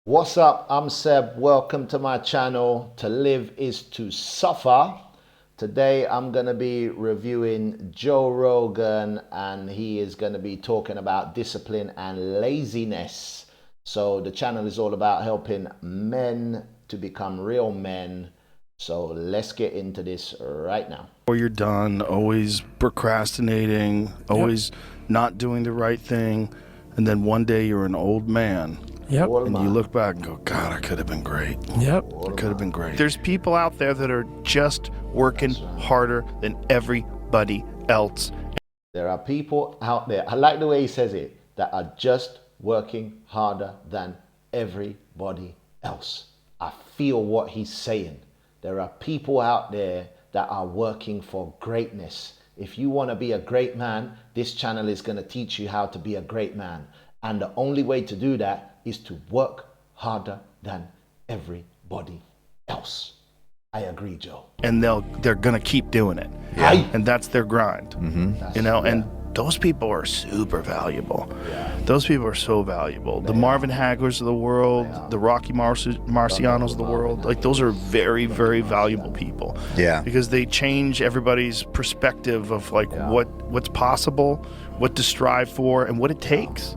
What's up? I'm Seb. Welcome to my channel. To live is to suffer. Today I'm going to be reviewing Joe Rogan, and he is going to be talking about discipline and laziness. So the channel is all about helping men to become real men. So let's get into this right now. Or you're done, always procrastinating, always not doing the right thing, and then one day you're an old man. Yep. And you look back and go, God, I could have been great. Yep. I could have been great. There's people out there that are just working harder than everybody else. There are people out there, I like the way he says it, that are just working harder than everybody else. I feel what he's saying. There are people out there that are working for greatness. If you want to be a great man, this channel is going to teach you how to be a great man. And the only way to do that is to work harder than everybody else. I agree, Joe. And they're gonna keep doing it. Yeah. And that's their grind. And those people are super valuable. Those people are so valuable. The Marvin Haglers of the world, the Rocky Marcianos of the world, like those are very, very valuable people. Yeah. Because they change everybody's perspective of like what's possible, what to strive for, and what it takes.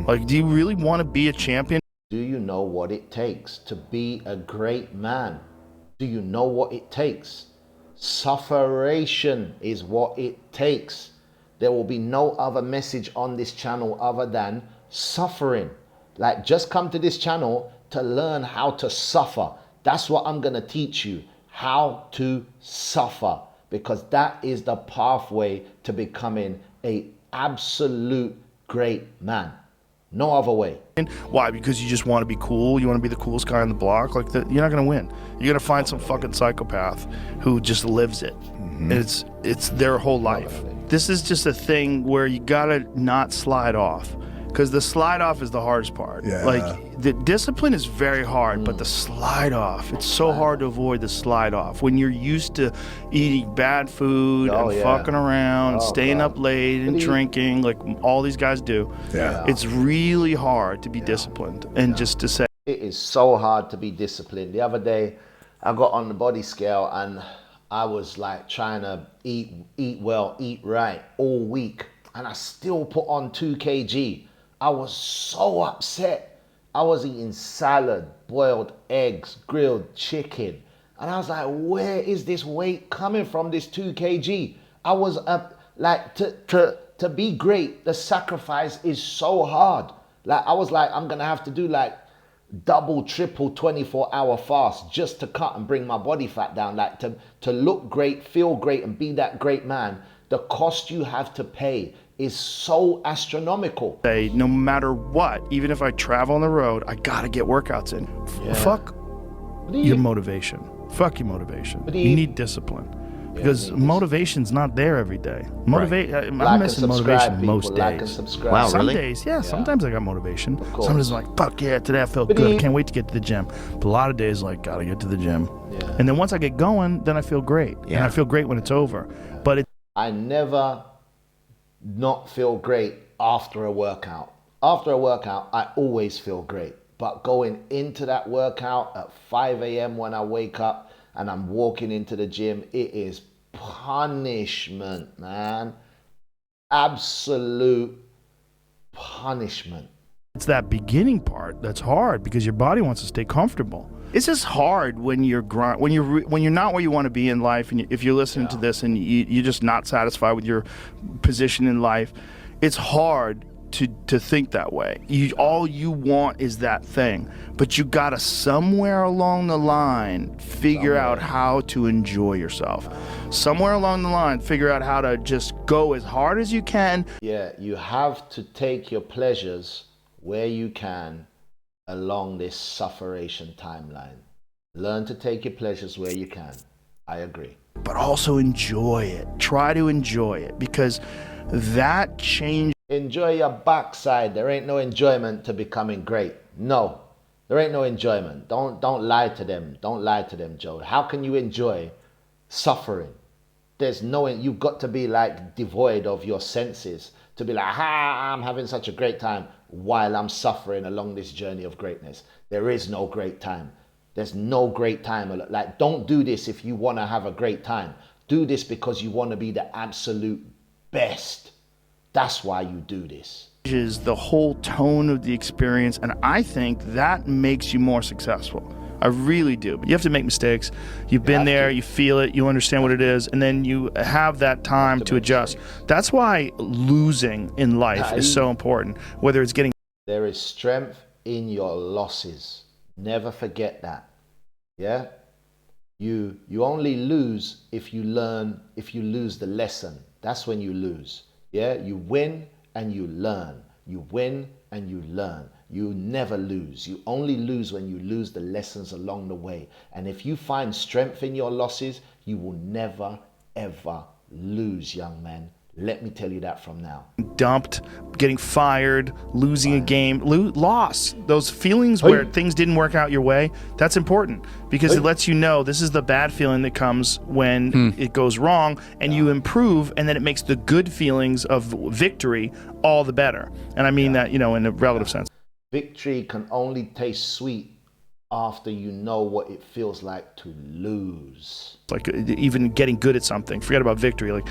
Like, do you really want to be a champion? Do you know what it takes to be a great man? Do you know what it takes? Sufferation is what it takes. There will be no other message on this channel other than suffering. Like, just come to this channel to learn how to suffer. That's what I'm going to teach you, how to suffer, because that is the pathway to becoming a absolute great man. No other way. Why? Because you just want to be cool. You want to be the coolest guy on the block. Like that, you're not gonna win. You're gonna find some fucking psychopath who just lives it. And it's their whole life. This is just a thing where you gotta not slide off, because the slide off is the hardest part. Yeah. Like the discipline is very hard, but the slide off, it's so hard to avoid the slide off when you're used to eating bad food and fucking around, staying up late and drinking, like all these guys do. It's really hard to be disciplined and just to say. It is so hard to be disciplined. The other day, I got on the body scale and I was like trying to eat well, eat right all week, and I still put on 2 kg. I was so upset. I was eating salad, boiled eggs, grilled chicken. And I was like, where is this weight coming from, this 2 kg? I was like, to be great, the sacrifice is so hard. Like, I was like, I'm gonna have to do like double, triple 24-hour fast just to cut and bring my body fat down. Like, to look great, feel great, and be that great man. The cost you have to pay is so astronomical. Say, no matter what, even if I travel on the road, I gotta get workouts in. Fuck your motivation. Fuck your motivation. You need discipline. Because motivation's not there every day. I'm missing motivation most days. Wow, Some really? days, sometimes I got motivation. Some days I'm like, fuck yeah, today I felt good. I can't wait to get to the gym. But a lot of days, like, gotta get to the gym. And then once I get going, then I feel great. And I feel great when it's over. But I never not feel great after a workout. After a workout, I always feel great. But going into that workout at 5 a.m. when I wake up and I'm walking into the gym, it is punishment, man. Absolute punishment. it's that beginning part that's hard because your body wants to stay comfortable. It's just hard when you're when you're not where you want to be in life, and if you're listening to this and you're just not satisfied with your position in life. It's hard to think that way. All you want is that thing, but you gotta somewhere along the line figure out how to enjoy yourself. Somewhere along the line, figure out how to just go as hard as you can. Yeah, you have to take your pleasures where you can along this sufferation timeline. Learn to take your pleasures where you can. I agree. But also enjoy it. Try to enjoy it, because that change. Enjoy your backside. There ain't no enjoyment to becoming great. No, there ain't no enjoyment. Don't lie to them. Don't lie to them, Joe. How can you enjoy suffering? There's no, you've got to be like devoid of your senses to be like, I'm having such a great time. while I'm suffering along this journey of greatness. There is no great time. There's no great time. Like, don't do this if you want to have a great time. Do this because you want to be the absolute best. That's why you do this. Is the whole tone of the experience, and I think that makes you more successful. I really do. But you have to make mistakes. You've been there, you feel it, you understand what it is, and then you have that time to adjust. That's why losing in life is so important, whether it's getting... There is strength in your losses. Never forget that. Yeah? You only lose if you lose the lesson. That's when you lose. Yeah? You win and you learn. You win and you learn. You never lose. You only lose when you lose the lessons along the way. And if you find strength in your losses, you will never, ever lose, young man. Let me tell you that from now. Dumped, getting fired, losing a game, loss. Those feelings where things didn't work out your way, that's important because it lets you know this is the bad feeling that comes when it goes wrong, and you improve, and then it makes the good feelings of victory all the better. And I mean that, you know, in a relative sense. Victory can only taste sweet after you know what it feels like to lose. Like even getting good at something, forget about victory, like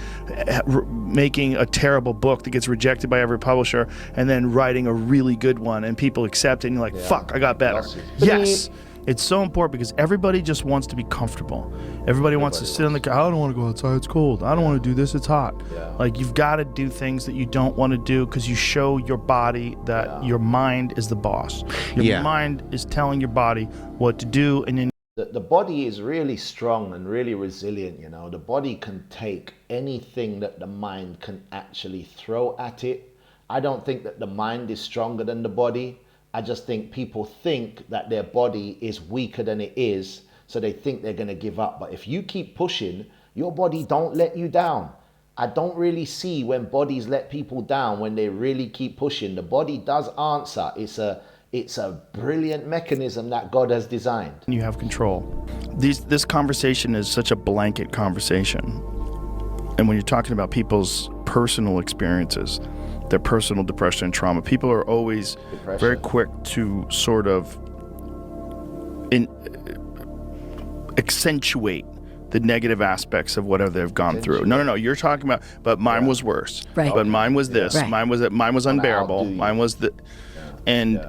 making a terrible book that gets rejected by every publisher and then writing a really good one and people accept it and you're like, fuck, I got better. Yes. It's so important because everybody just wants to be comfortable. Everybody wants to sit on the couch. I don't want to go outside, it's cold. I don't want to do this, it's hot. Like, you've got to do things that you don't want to do because you show your body that your mind is the boss. Your mind is telling your body what to do, and then the body is really strong and really resilient, you know. The body can take anything that the mind can actually throw at it. I don't think that the mind is stronger than the body. I just think people think that their body is weaker than it is, so they think they're going to give up. But if you keep pushing, your body don't let you down. I don't really see when bodies let people down when they really keep pushing. The body does answer. It's a brilliant mechanism that God has designed. You have control. This conversation is such a blanket conversation. And when you're talking about people's personal experiences, their personal depression and trauma, people are always very quick to sort of accentuate the negative aspects of whatever they've gone through. No, you're talking about, but mine was worse. Right. But mine was this. Right. Mine was unbearable. Mine was the, and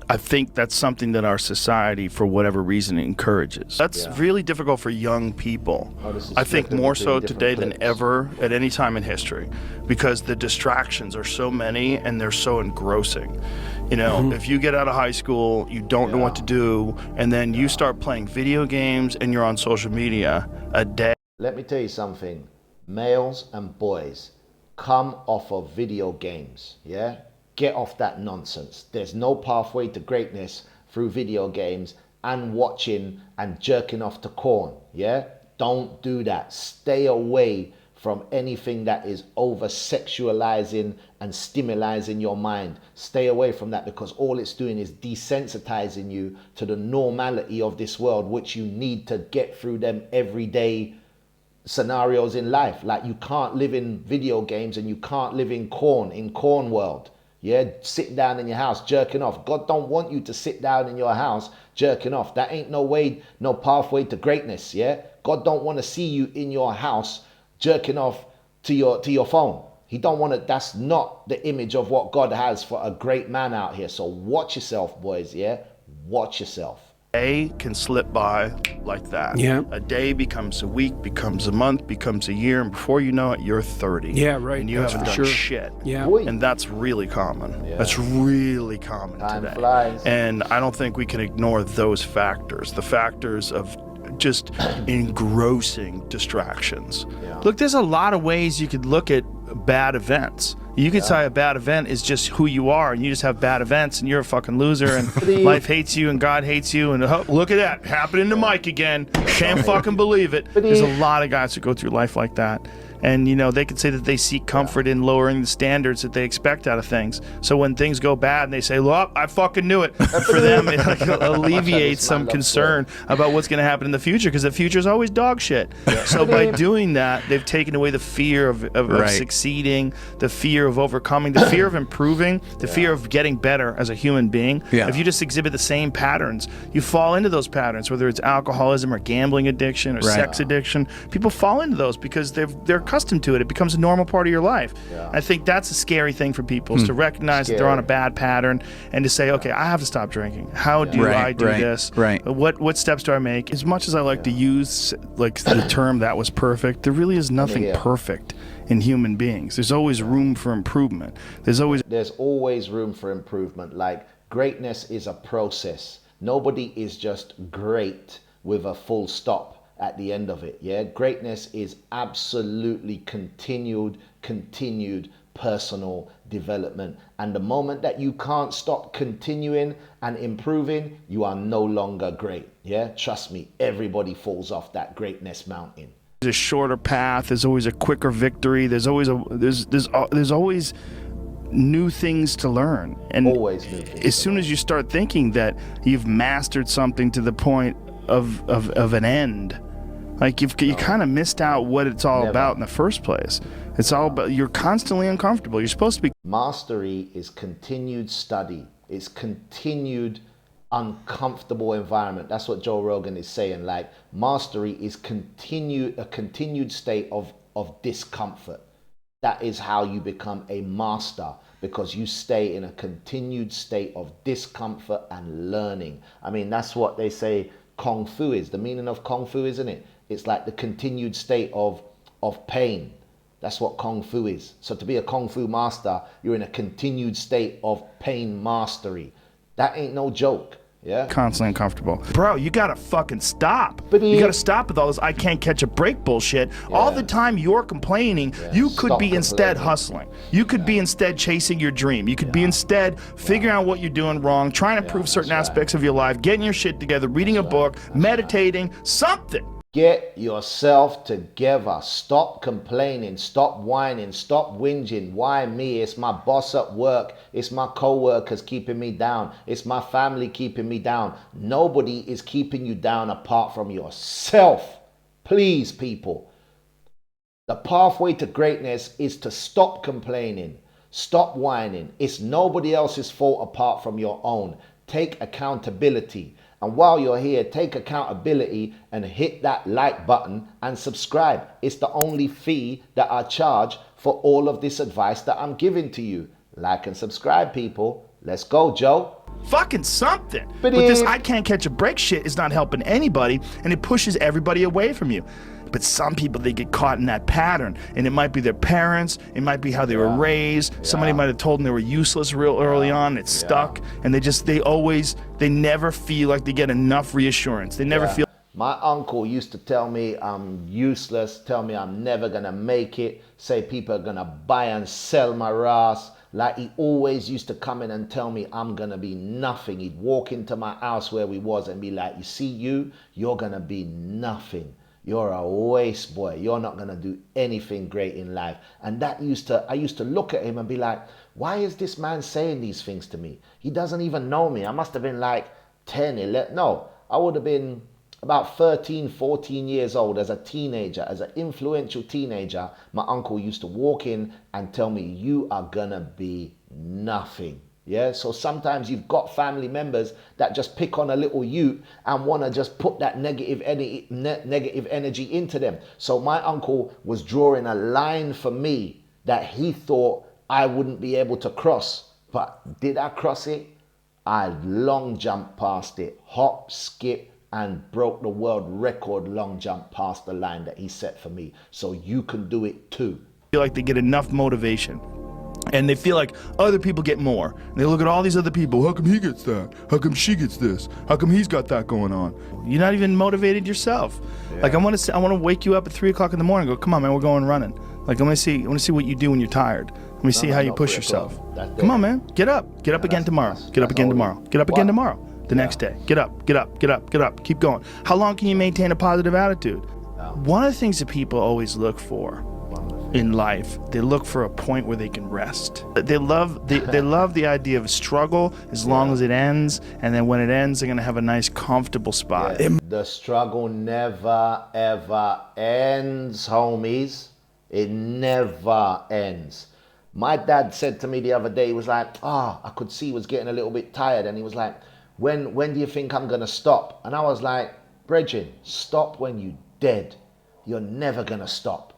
I think that's something that our society, for whatever reason, encourages. That's really difficult for young people. I think more so today than ever at any time in history, because the distractions are so many and they're so engrossing. You know, if you get out of high school, you don't know what to do, and then you start playing video games and you're on social media a day. Let me tell you something. Males and boys, come off of video games, yeah? Get off that nonsense. There's no pathway to greatness through video games and watching and jerking off to corn, yeah? Don't do that. Stay away from anything that is over-sexualizing and stimulating your mind. Stay away from that, because all it's doing is desensitizing you to the normality of this world, which you need to get through them everyday scenarios in life. Like, you can't live in video games and you can't live in corn world. Yeah, sitting down in your house jerking off. God don't want you to sit down in your house jerking off. That ain't no way, no pathway to greatness. Yeah, God don't want to see you in your house jerking off to your phone. He don't want to. That's not the image of what God has for a great man out here. So watch yourself, boys. Yeah, watch yourself. A day can slip by like that. Yeah. A day becomes a week, becomes a month, becomes a year, and before you know it, you're 30. Yeah, right. And you haven't done shit. Yeah. And that's really common. Yeah. That's really common today. Time flies. And I don't think we can ignore those factors. The factors of just engrossing distractions. Yeah. Look, there's a lot of ways you could look at bad events. You could say a bad event is just who you are, and you just have bad events, and you're a fucking loser, and life hates you, and God hates you, and look at that, happening to Mike again. Can't fucking believe it. There's a lot of guys who go through life like that, And, they could say that they seek comfort in lowering the standards that they expect out of things. So when things go bad and they say, "Well, I fucking knew it," for them, it alleviates some concern about what's going to happen in the future, because the future is always dog shit. So by doing that, they've taken away the fear of succeeding, the fear of overcoming, the fear of improving, the fear of getting better as a human being. If you just exhibit the same patterns, you fall into those patterns, whether it's alcoholism or gambling addiction or sex addiction. People fall into those because they're accustomed to it. It becomes a normal part of your life. I think that's a scary thing for people, is to recognize that they're on a bad pattern and to say, okay, I have to stop drinking. How do I do this? What steps do I make? As much as I like to use the term "that was perfect," there really is nothing perfect in human beings. There's always room for improvement. There's always room for improvement. Like, greatness is a process. Nobody is just great with a full stop at the end of it. Greatness is absolutely continued personal development. And the moment that you can't stop continuing and improving, you are no longer great. Trust me, everybody falls off that greatness mountain. There's a shorter path. There's always a quicker victory. There's always there's always new things to learn. And always new things. As soon as you start thinking that you've mastered something to the point of an end, like you kind of missed out what it's all about in the first place. It's all about, you're constantly uncomfortable. You're supposed to be. Mastery is continued study. It's continued uncomfortable environment. That's what Joe Rogan is saying. Like, mastery is a continued state of discomfort. That is how you become a master, because you stay in a continued state of discomfort and learning. I mean, that's what they say Kung Fu is. The meaning of Kung Fu, isn't it? It's like the continued state of pain. That's what Kung Fu is. So to be a Kung Fu master, you're in a continued state of pain mastery. That ain't no joke. Constantly uncomfortable. Bro, you gotta fucking stop. You gotta stop with all this "I can't catch a break" bullshit. All the time you're complaining, you could be instead hustling. You could be instead chasing your dream. You could be instead figuring out what you're doing wrong, trying to improve certain aspects of your life, getting your shit together, reading a book, meditating, something. Get yourself together. Stop complaining. Stop whining. Stop whinging. Why me? It's my boss at work. It's my co-workers keeping me down. It's my family keeping me down. Nobody is keeping you down apart from yourself. Please, people. The pathway to greatness is to stop complaining. Stop whining. It's nobody else's fault apart from your own. Take accountability. And while you're here, take accountability and hit that like button and subscribe. It's the only fee that I charge for all of this advice that I'm giving to you. Like and subscribe, people. Let's go, Joe. Fucking something. But this "I can't catch a break" shit is not helping anybody, and it pushes everybody away from you. But some people, they get caught in that pattern, and it might be their parents, it might be how they were raised. Somebody might have told them they were useless real early on. It's stuck, and they never feel like they get enough reassurance. They never feel. My uncle used to tell me I'm useless, tell me I'm never gonna make it, say people are gonna buy and sell my ass. Like, he always used to come in and tell me I'm gonna be nothing. He'd walk into my house where we was and be like, "You see, you're gonna be nothing. You're a waste boy. You're not gonna do anything great in life." And I used to look at him and be like, why is this man saying these things to me? He doesn't even know me. I must have been like 10, 11. No, I would have been about 13, 14 years old as a teenager, as an influential teenager. My uncle used to walk in and tell me, "You are gonna be nothing." So sometimes you've got family members that just pick on a little youth and want to just put that negative energy into them. So my uncle was drawing a line for me that he thought I wouldn't be able to cross. But did I cross it? I long jumped past it, hop, skip, and broke the world record long jump past the line that he set for me. So you can do it too. Feel like they get enough motivation. And they feel like other people get more. And they look at all these other people. How come he gets that? How come she gets this? How come he's got that going on? You're not even motivated yourself. Like, I want to wake you up at 3 o'clock in the morning and go, "Come on, man, we're going running." Like, I want to see what you do when you're tired. Let me see how you push yourself. Come on, man, get up. Get up again tomorrow. Get up again tomorrow. Get up again tomorrow. The next day. Get up, get up, get up, get up. Keep going. How long can you maintain a positive attitude? One of the things that people always look for in life, they look for a point where they can rest. They love the idea of a struggle as long as it ends, and then when it ends, they're gonna have a nice, comfortable spot. Yeah. The struggle never ever ends, homies. It never ends. My dad said to me the other day, he was like, I could see he was getting a little bit tired, and he was like, when do you think I'm gonna stop? And I was like, Bridget, stop when you dead. You're never gonna stop.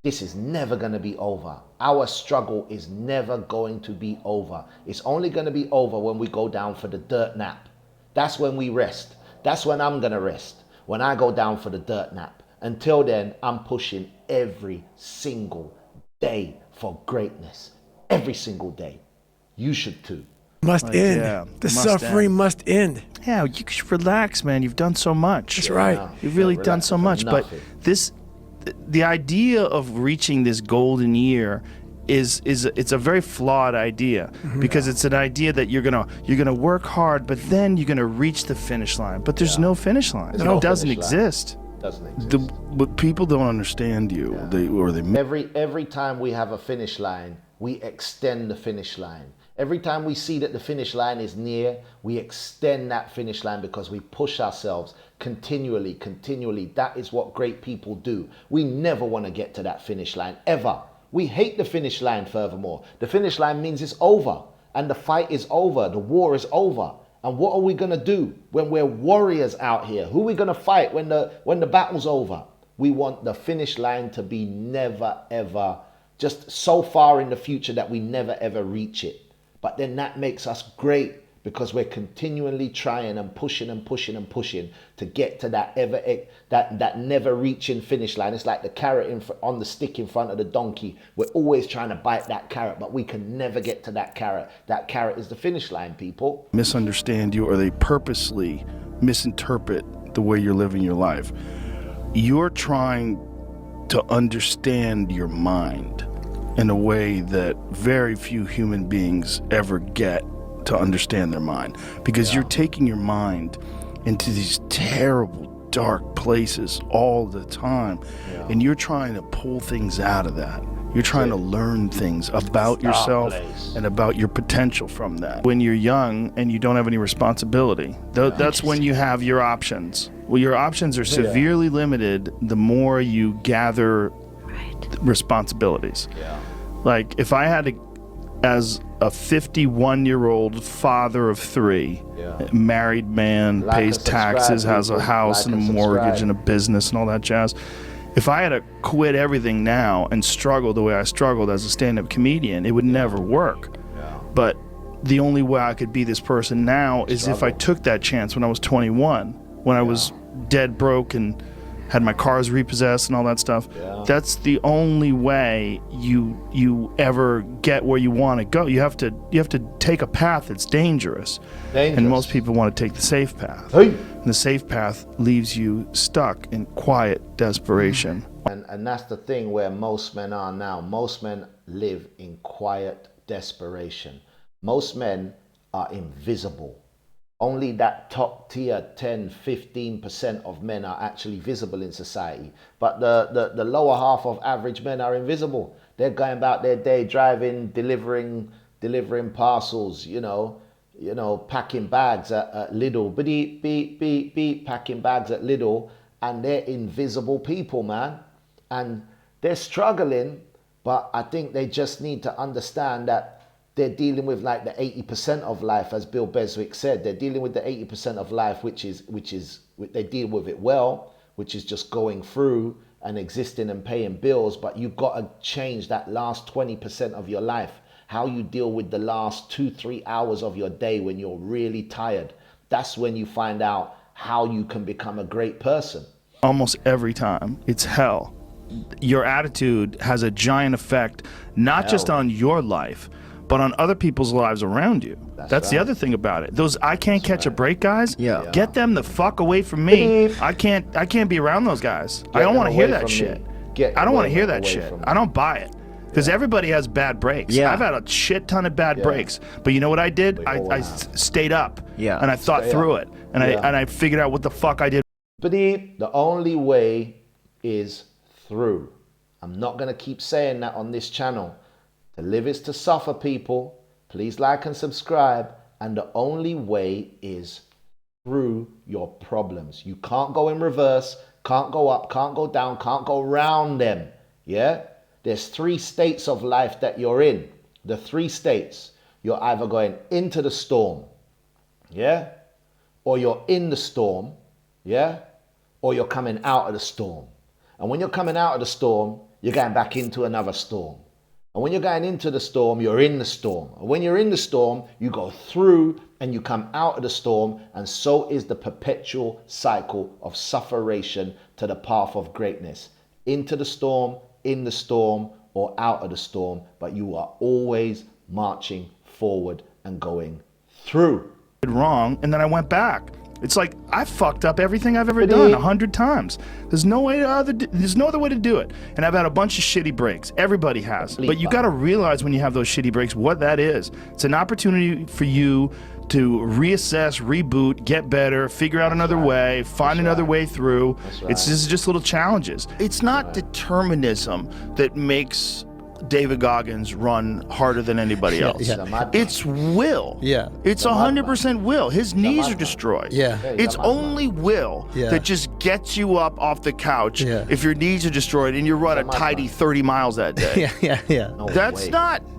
This is never gonna be over. Our struggle is never going to be over. It's only gonna be over when we go down for the dirt nap. That's when we rest. That's when I'm gonna rest, when I go down for the dirt nap. Until then, I'm pushing every single day for greatness. Every single day. You should too. Must end. Yeah, the suffering must end. Yeah, you should relax, man. You've done so much. That's right. You've really done so much. But the idea of reaching this golden year it's a very flawed idea, because it's an idea that you're gonna work hard, but then you're gonna reach the finish line. But there's no finish line. It doesn't exist. But people don't understand you. Every time we have a finish line, we extend the finish line. Every time we see that the finish line is near, we extend that finish line because we push ourselves continually. That is what great people do. We never want to get to that finish line, ever. We hate the finish line furthermore. The finish line means it's over, and the fight is over, the war is over. And what are we going to do when we're warriors out here? Who are we going to fight when the battle's over? We want the finish line to be never, ever, just so far in the future that we never, ever reach it. But then that makes us great, because we're continually trying and pushing to get to that never reaching finish line. It's like the carrot on the stick in front of the donkey. We're always trying to bite that carrot, but we can never get to that carrot. That carrot is the finish line, people. Misunderstand you, or they purposely misinterpret the way you're living your life. You're trying to understand your mind in a way that very few human beings ever get to understand their mind, because you're taking your mind into these terrible, dark places all the time, and you're trying to pull things out of that. You're trying to learn things about yourself and about your potential from that. When you're young and you don't have any responsibility, that's when you have your options. Well, your options are severely limited the more you gather responsibilities. Like, if I had to, as a 51-year-old father of 3, married man, pays taxes, has a house and a mortgage and a business and all that jazz. If I had to quit everything now and struggle the way I struggled as a stand-up comedian, it would never work. But the only way I could be this person now is if I took that chance when I was 21, when I was dead broke and had my cars repossessed and all that stuff. That's the only way you ever get where you want to go. You have to take a path that's dangerous. And most people want to take the safe path. And the safe path leaves you stuck in quiet desperation. And that's the thing where most men are now. Most men live in quiet desperation. Most men are invisible. Only that top tier 10, 15% of men are actually visible in society. But the lower half of average men are invisible. They're going about their day driving, delivering parcels, packing bags at Lidl. Beep, beep, beep, beep, packing bags at Lidl. And they're invisible people, man. And they're struggling, but I think they just need to understand that they're dealing with like the 80% of life, as Bill Beswick said. They're dealing with the 80% of life, which is they deal with it well, which is just going through and existing and paying bills. But you've got to change that last 20% of your life. How you deal with the last 2-3 hours of your day when you're really tired. That's when you find out how you can become a great person. Almost every time, it's hell. Your attitude has a giant effect, not just on your life, but on other people's lives around you. That's the other thing about it. Those I can't catch a break guys, get them the fuck away from me. I can't be around those guys. I don't want to hear that shit. I don't want to hear that shit. I don't buy it. Because everybody has bad breaks. I've had a shit ton of bad breaks. But you know what I did? I stayed up. And I thought through it. And I figured out what the fuck I did. But the only way is through. I'm not going to keep saying that on this channel. To live is to suffer, people. Please like and subscribe. And the only way is through your problems. You can't go in reverse, can't go up, can't go down, can't go round them. Yeah? There's 3 states of life that you're in. The 3 states. You're either going into the storm, yeah? Or you're in the storm, yeah? Or you're coming out of the storm. And when you're coming out of the storm, you're going back into another storm. And when you're going into the storm, you're in the storm. And when you're in the storm, you go through and you come out of the storm. And so is the perpetual cycle of sufferation to the path of greatness. Into the storm, in the storm, or out of the storm. But you are always marching forward and going through. Wrong, and then I went back. It's like I fucked up everything I've ever done 100 times. There's no other way to do it. And I've had a bunch of shitty breaks. Everybody has. But you got to realize when you have those shitty breaks what that is. It's an opportunity for you to reassess, reboot, get better, figure out another way, find another way through. It's just little challenges. It's not determinism that makes David Goggins run harder than anybody else. It's will. It's 100% will. His knees are destroyed. It's only will that just gets you up off the couch if your knees are destroyed and you run a tidy 30 miles that day.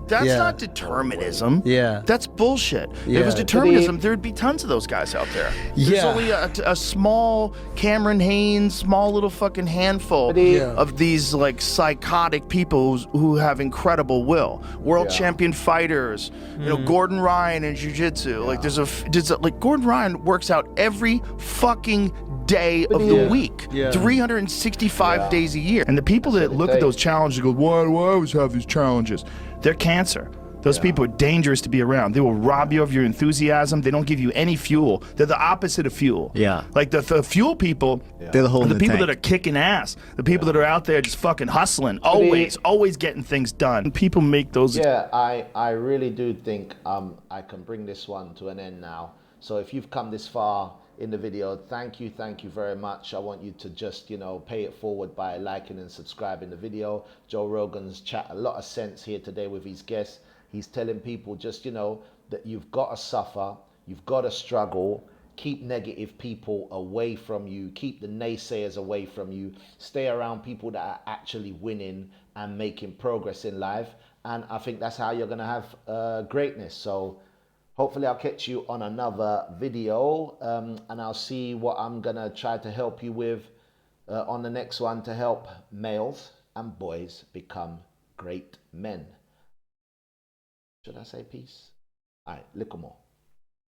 That's not determinism. That's bullshit. If it was determinism, there'd be tons of those guys out there. There's only a small Cameron Haynes, small little fucking handful of these like psychotic people who have incredible will. World champion fighters, you know, Gordon Ryan in jiu-jitsu. Like there's like Gordon Ryan works out every fucking day of the week, 365 days a year. And the people that look at those challenges and go, why do I always have these challenges? They're cancer. Those people are dangerous to be around. They will rob you of your enthusiasm. They don't give you any fuel. They're the opposite of fuel. Like the fuel people, they're the hole in the people tank. that are kicking ass. The people that are out there just fucking hustling, always getting things done. People make those. I really do think I can bring this one to an end now. So if you've come this far in the video, thank you very much. I want you to just, you know, pay it forward by liking and subscribing the video. Joe Rogan's chat a lot of sense here today with his guests. He's telling people just, you know, that you've got to suffer, you've got to struggle, keep negative people away from you, keep the naysayers away from you, stay around people that are actually winning and making progress in life. And I think that's how you're going to have greatness. So hopefully I'll catch you on another video, and I'll see what I'm going to try to help you with on the next one to help males and boys become great men. Should I say peace? All right, little more.